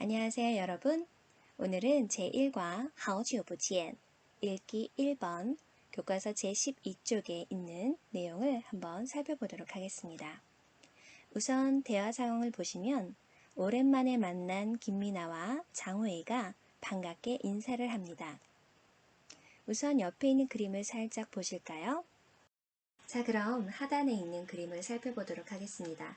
안녕하세요, 여러분. 오늘은 제1과 하오지오부지엔 읽기 1번 교과서 제12쪽에 있는 내용을 한번 살펴보도록 하겠습니다. 우선 대화 상황을 보시면 오랜만에 만난 김미나와 장호이가 반갑게 인사를 합니다. 우선 옆에 있는 그림을 살짝 보실까요? 자, 그럼 하단에 있는 그림을 살펴보도록 하겠습니다.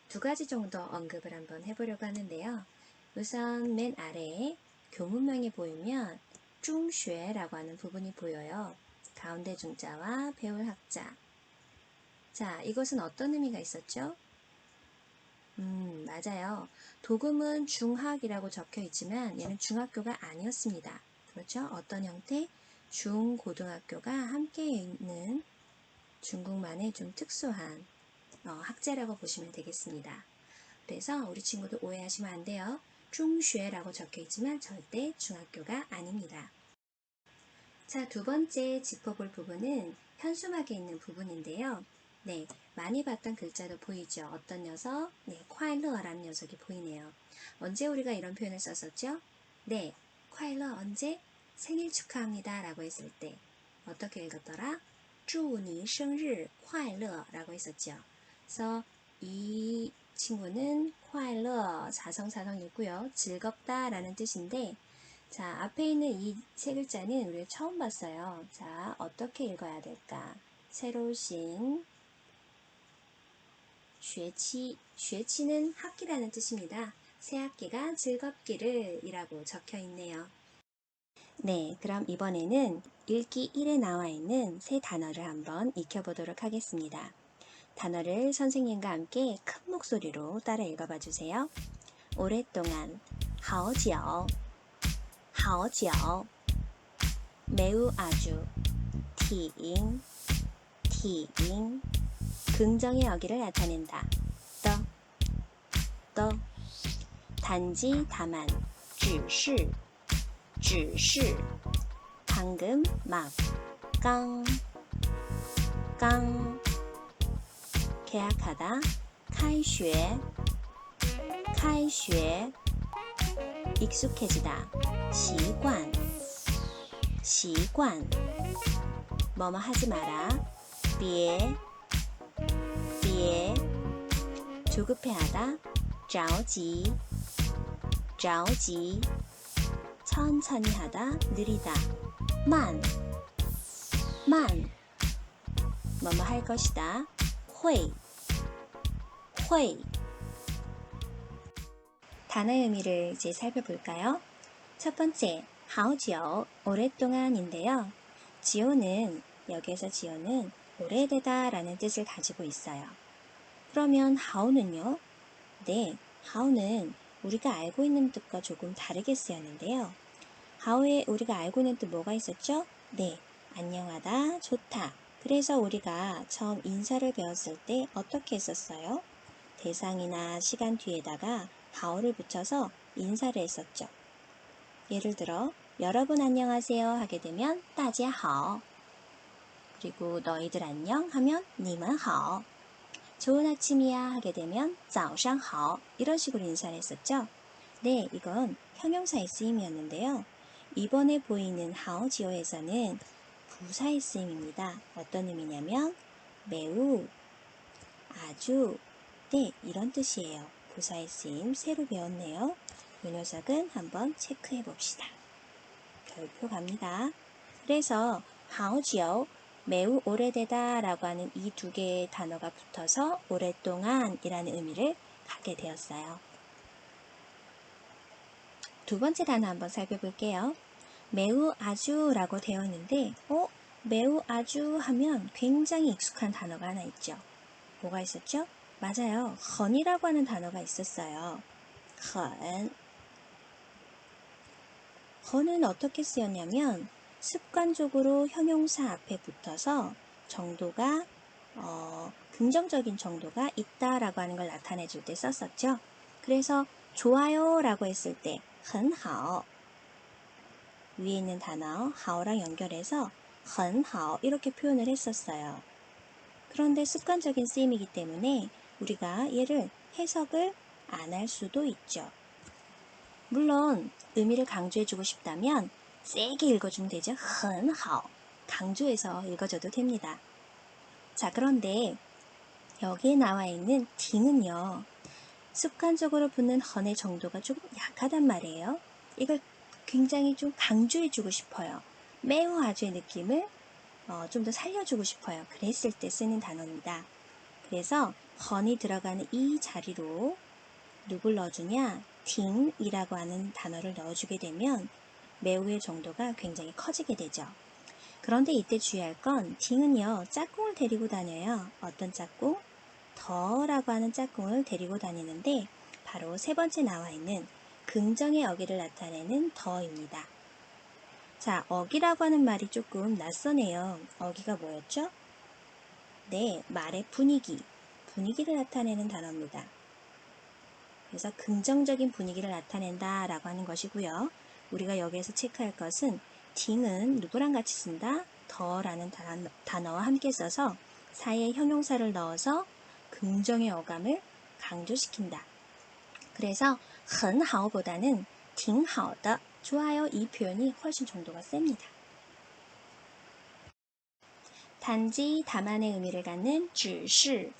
두 가지 정도 언급을 한번 해보려고 하는데요. 우선 맨 아래에 교문명이 보이면 중쉐라고 하는 부분이 보여요. 가운데 중자와 배울 학자. 자, 이것은 어떤 의미가 있었죠? 맞아요. 도금은 중학이라고 적혀 있지만 얘는 중학교가 아니었습니다. 그렇죠? 어떤 형태? 중고등학교가 함께 있는 중국만의 좀 특수한 학제라고 보시면 되겠습니다. 그래서 우리 친구들 오해하시면 안 돼요. 중쉐라고 적혀 있지만 절대 중학교가 아닙니다. 자, 두 번째 짚어볼 부분은 현수막에 있는 부분인데요. 네, 많이 봤던 글자도 보이죠? 어떤 녀석? 네, 콰일러라는 녀석이 보이네요. 언제 우리가 이런 표현을 썼었죠? 네, 콰일러 언제? 생일 축하합니다 라고 했을 때 어떻게 읽었더라? 祝你生日快乐라고 했었죠. 그래서 이 친구는 快乐사성사성이고요. 즐겁다 라는 뜻인데 자, 앞에 있는 이 세 글자는 우리가 처음 봤어요. 자, 어떻게 읽어야 될까? 새로우신 学期는 학기라는 뜻입니다. 새 학기가 즐겁기를 이라고 적혀 있네요. 네, 그럼 이번에는 읽기 1에 나와 있는 세 단어를 한번 익혀보도록 하겠습니다. 단어를 선생님과 함께 큰 목소리로 따라 읽어봐 주세요. 오랫동안, 好久, 好久, 매우 아주, 挺, 挺, 긍정의 어기를 나타낸다. 的, 단지, 다만, 只是, 只是, 방금, 막, 刚, 계약하다, 开学, 开学, 익숙해지다, 习惯, 习惯, 뭐뭐 하지 마라, 别, 别, 조급해하다, 着急, 着急, 천천히 하다, 느리다, 慢, 慢, 뭐뭐 할 것이다, 会, 会. 단어의 의미를 이제 살펴볼까요? 첫 번째, 好久, 오랫동안인데요. 지오는 여기에서 지오는 오래되다 라는 뜻을 가지고 있어요. 그러면 하오는요? 네, 하오는 우리가 알고 있는 뜻과 조금 다르게 쓰였는데요. 하오에 우리가 알고 있는 뜻 뭐가 있었죠? 네, 안녕하다, 좋다. 그래서 우리가 처음 인사를 배웠을 때 어떻게 했었어요? 대상이나 시간 뒤에다가 하오를 붙여서 인사를 했었죠. 예를 들어 여러분 안녕하세요 하게 되면 大家好. 그리고 너희들 안녕 하면 你们好. 좋은 아침이야 하게 되면 早上好. 이런 식으로 인사를 했었죠. 네, 이건 형용사의 쓰임이었는데요. 이번에 보이는 하오지오에서는 부사의 쓰임입니다. 어떤 의미냐면 매우, 아주, 네, 이런 뜻이에요. 부사의 쓰임 새로 배웠네요. 이 녀석은 한번 체크해 봅시다. 별표 갑니다. 그래서 하오지오, 매우 오래되다 라고 하는 이 두 개의 단어가 붙어서 오랫동안 이라는 의미를 갖게 되었어요. 두 번째 단어 한번 살펴볼게요. 매우 아주 라고 되어 있는데 매우 아주 하면 굉장히 익숙한 단어가 하나 있죠. 뭐가 있었죠? 맞아요. 헌이라고 하는 단어가 있었어요. 헌은 어떻게 쓰였냐면 습관적으로 형용사 앞에 붙어서 정도가 긍정적인 정도가 있다라고 하는 걸 나타내 줄 때 썼었죠. 그래서 좋아요 라고 했을 때 很好 위에 있는 단어 하오랑 연결해서 很好 이렇게 표현을 했었어요. 그런데 습관적인 쓰임이기 때문에 우리가 얘를 해석을 안 할 수도 있죠. 물론 의미를 강조해주고 싶다면 세게 읽어주면 되죠. 很好 강조해서 읽어줘도 됩니다. 자, 그런데 여기에 나와 있는 딩은요. 습관적으로 붙는 헌의 정도가 조금 약하단 말이에요. 이걸 굉장히 좀 강조해주고 싶어요. 매우 아주의 느낌을 좀 더 살려주고 싶어요. 그랬을 때 쓰는 단어입니다. 그래서 헌이 들어가는 이 자리로 누굴 넣어주냐? 딩이라고 하는 단어를 넣어주게 되면 매우의 정도가 굉장히 커지게 되죠. 그런데 이때 주의할 건 딩은요. 짝꿍을 데리고 다녀요. 어떤 짝꿍? 더라고 하는 짝꿍을 데리고 다니는데 바로 세 번째 나와 있는 긍정의 어기를 나타내는 더입니다. 자, 어기라고 하는 말이 조금 낯서네요. 어기가 뭐였죠? 네, 말의 분위기를 나타내는 단어입니다. 그래서 긍정적인 분위기를 나타낸다 라고 하는 것이고요. 우리가 여기에서 체크할 것은 딩은 누구랑 같이 쓴다? 더라는 단어와 함께 써서 사이에 형용사를 넣어서 긍정의 어감을 강조시킨다. 그래서 很好보다는 挺好的 좋아요 이 표현이 훨씬 정도가 셉니다. 단지 다만의 의미를 갖는 只是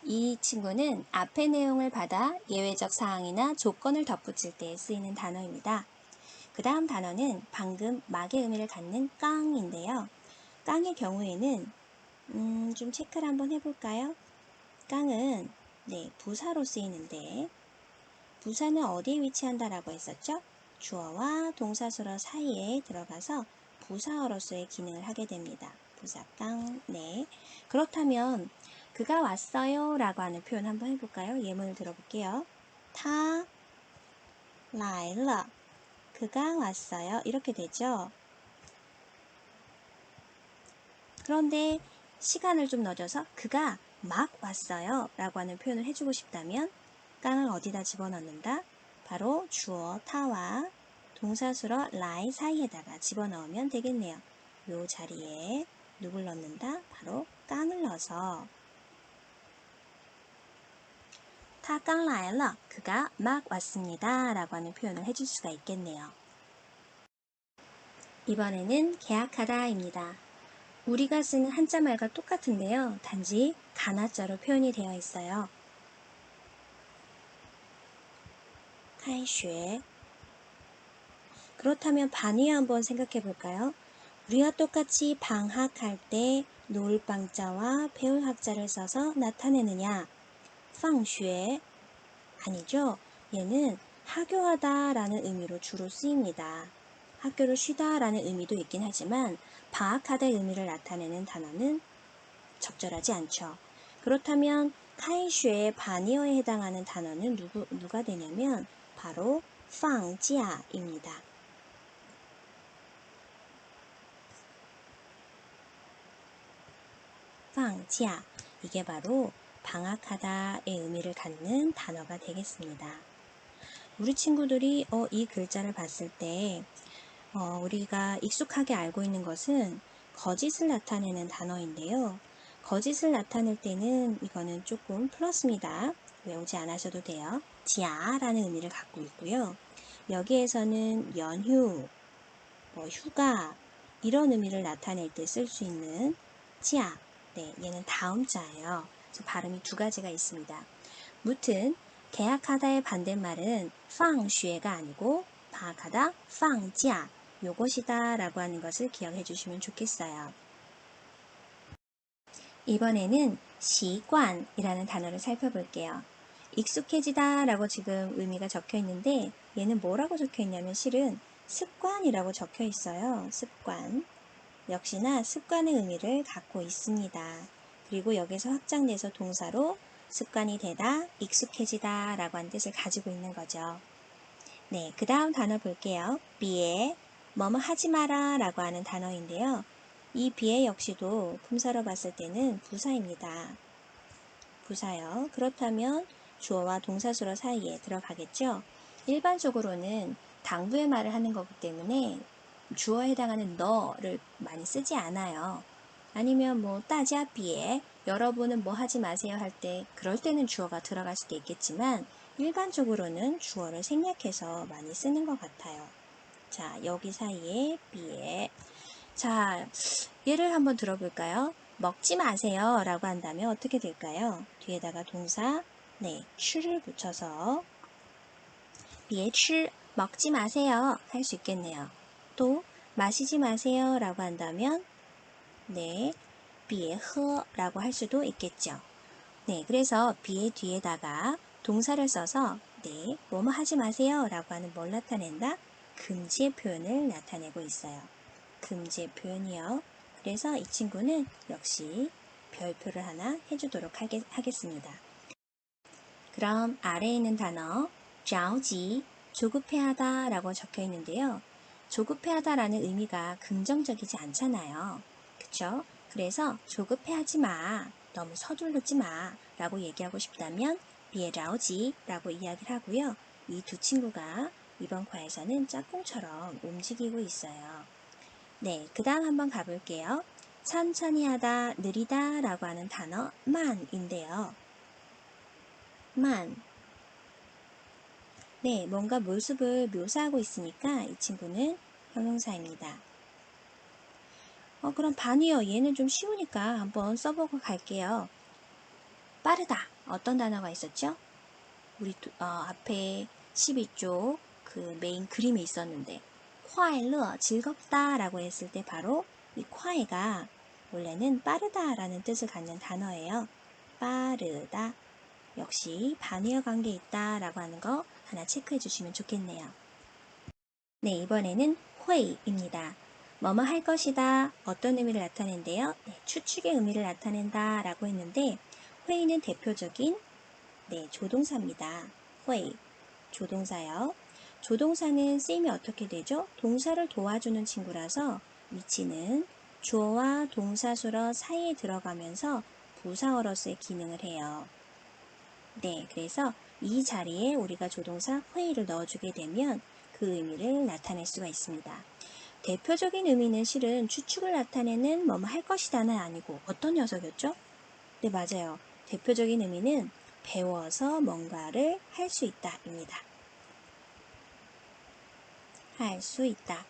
이 친구는 앞의 내용을 받아 예외적 사항이나 조건을 덧붙일 때 쓰이는 단어입니다. 그 다음 단어는 방금 막의 의미를 갖는 깡인데요. 깡의 경우에는 좀 체크를 한번 해볼까요? 깡은 부사로 쓰이는데 부사는 어디에 위치한다라고 했었죠? 주어와 동사수어 사이에 들어가서 부사어로서의 기능을 하게 됩니다. 부사 깡. 네. 그렇다면 그가 왔어요 라고 하는 표현 한번 해볼까요? 예문을 들어볼게요. 他来了 그가 왔어요. 이렇게 되죠. 그런데 시간을 좀 넣어줘서 그가 막 왔어요 라고 하는 표현을 해주고 싶다면 깡을 어디다 집어넣는다? 바로 주어 타와 동사수어 라이 사이에다가 집어넣으면 되겠네요. 요 자리에 누굴 넣는다? 바로 깡을 넣어서 他刚来了 그가 막 왔습니다 라고 하는 표현을 해줄 수가 있겠네요. 이번에는 계약하다 입니다. 우리가 쓰는 한자말과 똑같은데요. 단지 가나자로 표현이 되어 있어요. 开学 그렇다면 반의어 한번 생각해 볼까요? 우리가 똑같이 방학할 때 놓을 방자와 배울 학자를 써서 나타내느냐? 放学 아니죠. 얘는 하교하다 라는 의미로 주로 쓰입니다. 학교를 쉬다 라는 의미도 있긴 하지만 방학하다의 의미를 나타내는 단어는 적절하지 않죠. 그렇다면 카이슈의 반의어에 해당하는 단어는 누가 되냐면 바로 放假입니다. 방자 이게 바로 방학하다의 의미를 갖는 단어가 되겠습니다. 우리 친구들이 이 글자를 봤을 때 우리가 익숙하게 알고 있는 것은 거짓을 나타내는 단어인데요. 거짓을 나타낼 때는 이거는 조금 플러스입니다. 외우지 않으셔도 돼요. 지아라는 의미를 갖고 있고요. 여기에서는 연휴, 휴가 이런 의미를 나타낼 때 쓸 수 있는 지아. 네, 얘는 다음자예요. 그래서 발음이 두 가지가 있습니다. 무튼 계약하다의 반대말은 放学가 아니고 방학하다 放假 요것이다 라고 하는 것을 기억해 주시면 좋겠어요. 이번에는 习惯이라는 단어를 살펴볼게요. 익숙해지다 라고 지금 의미가 적혀 있는데 얘는 뭐라고 적혀 있냐면 실은 습관이라고 적혀 있어요. 습관. 역시나 습관의 의미를 갖고 있습니다. 그리고 여기서 확장돼서 동사로 습관이 되다, 익숙해지다 라고 하는 뜻을 가지고 있는 거죠. 네, 그 다음 단어 볼게요. 비에 뭐뭐 하지 마라 라고 하는 단어인데요. 이 비에 역시도 품사로 봤을 때는 부사입니다. 부사요. 그렇다면 주어와 동사수로 사이에 들어가겠죠. 일반적으로는 당부의 말을 하는 거기 때문에 주어에 해당하는 너를 많이 쓰지 않아요. 아니면 뭐 따자비에 여러분은 뭐 하지 마세요 할 때 그럴 때는 주어가 들어갈 수도 있겠지만 일반적으로는 주어를 생략해서 많이 쓰는 것 같아요. 자, 여기 사이에 비에. 자, 예를 한번 들어볼까요? 먹지 마세요 라고 한다면 어떻게 될까요? 뒤에다가 동사 네, 추를 붙여서 비에 추 먹지 마세요 할 수 있겠네요. 또 마시지 마세요 라고 한다면 네, 비에 허 라고 할 수도 있겠죠. 네, 그래서 비의 뒤에다가 동사를 써서 네, 뭐뭐 하지 마세요 라고 하는 뭘 나타낸다? 금지의 표현을 나타내고 있어요. 금지의 표현이요. 그래서 이 친구는 역시 별표를 하나 해주도록 하겠습니다. 그럼 아래에 있는 단어 着急, 조급해하다 라고 적혀 있는데요. 조급해하다 라는 의미가 긍정적이지 않잖아요. 그쵸? 그래서 조급해하지 마, 너무 서두르지 마 라고 얘기하고 싶다면 别着急 라고 이야기를 하고요. 이 두 친구가 이번 과에서는 짝꿍처럼 움직이고 있어요. 네, 그 다음 한번 가볼게요. 천천히 하다, 느리다 라고 하는 단어 만인데요. 만. 네, 뭔가 모습을 묘사하고 있으니까 이 친구는 형용사입니다. 그럼 반이요. 얘는 좀 쉬우니까 한번 써보고 갈게요. 빠르다. 어떤 단어가 있었죠? 우리 앞에 12쪽 그 메인 그림이 있었는데 快乐, 즐겁다 라고 했을 때 바로 이 快가 원래는 빠르다 라는 뜻을 갖는 단어예요. 빠르다. 역시 반의어 관계 있다 라고 하는 거 하나 체크해 주시면 좋겠네요. 네, 이번에는 회의입니다. 뭐뭐 할 것이다. 어떤 의미를 나타낸대요? 네, 추측의 의미를 나타낸다 라고 했는데 회의는 대표적인 네, 조동사입니다. 회의, 조동사요. 조동사는 쓰임이 어떻게 되죠? 동사를 도와주는 친구라서 위치는 주어와 동사수러 사이에 들어가면서 부사어로서의 기능을 해요. 네, 그래서 이 자리에 우리가 조동사 회의를 넣어주게 되면 그 의미를 나타낼 수가 있습니다. 대표적인 의미는 실은 추측을 나타내는 뭐뭐 할 것이다는 아니고 어떤 녀석이었죠? 네, 맞아요. 대표적인 의미는 배워서 뭔가를 할 수 있다 입니다. 할 수 있다.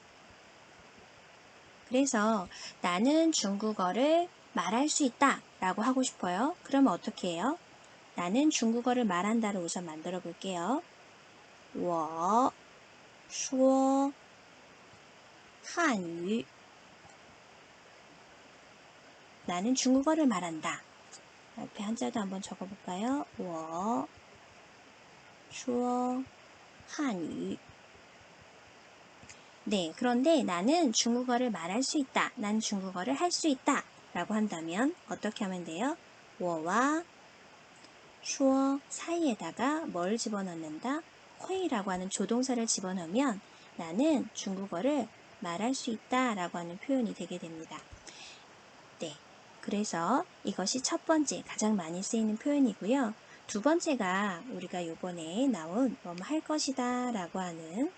그래서 나는 중국어를 말할 수 있다 라고 하고 싶어요. 그러면 어떻게 해요? 나는 중국어를 말한다를 우선 만들어 볼게요. 我说汉语 나는 중국어를 말한다. 옆에 한자도 한번 적어볼까요? 我说汉语 네, 그런데 나는 중국어를 말할 수 있다. 난 중국어를 할 수 있다. 라고 한다면 어떻게 하면 돼요? 我와 说 사이에다가 뭘 집어넣는다? 회의라고 하는 조동사를 집어넣으면 나는 중국어를 말할 수 있다 라고 하는 표현이 되게 됩니다. 네, 그래서 이것이 첫 번째 가장 많이 쓰이는 표현이고요. 두 번째가 우리가 요번에 나온 뭐뭐 할 것이다 라고 하는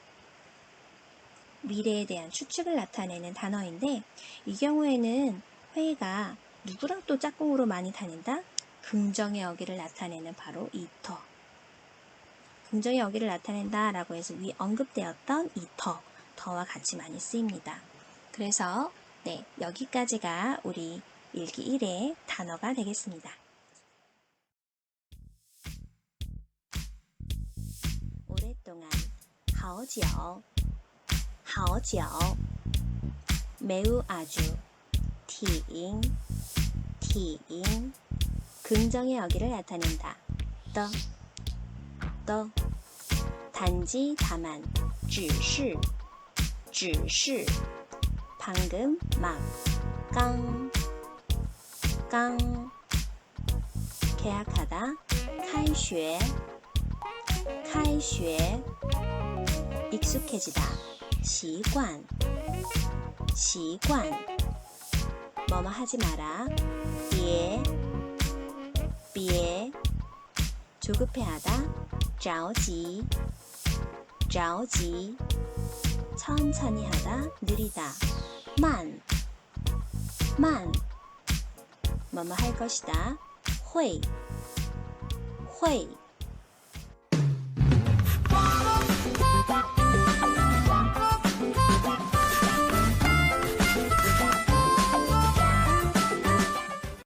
미래에 대한 추측을 나타내는 단어인데 이 경우에는 회의가 누구랑 또 짝꿍으로 많이 다닌다? 긍정의 어기를 나타내는 바로 이 더. 긍정의 어기를 나타낸다 라고 해서 위 언급되었던 이 더와 같이 많이 쓰입니다. 그래서 네, 여기까지가 우리 일기 1의 단어가 되겠습니다. 오랫동안 好久 好久 매우 아주 挺 긍정의 어기를 나타낸다. 더 단지 다만 只是 방금 막 깡 계약하다 开学 익숙해지다 习惯 뭐뭐 하지 마라 别 조급해하다 着急 천천히 하다 느리다 慢 뭐뭐 할 것이다 会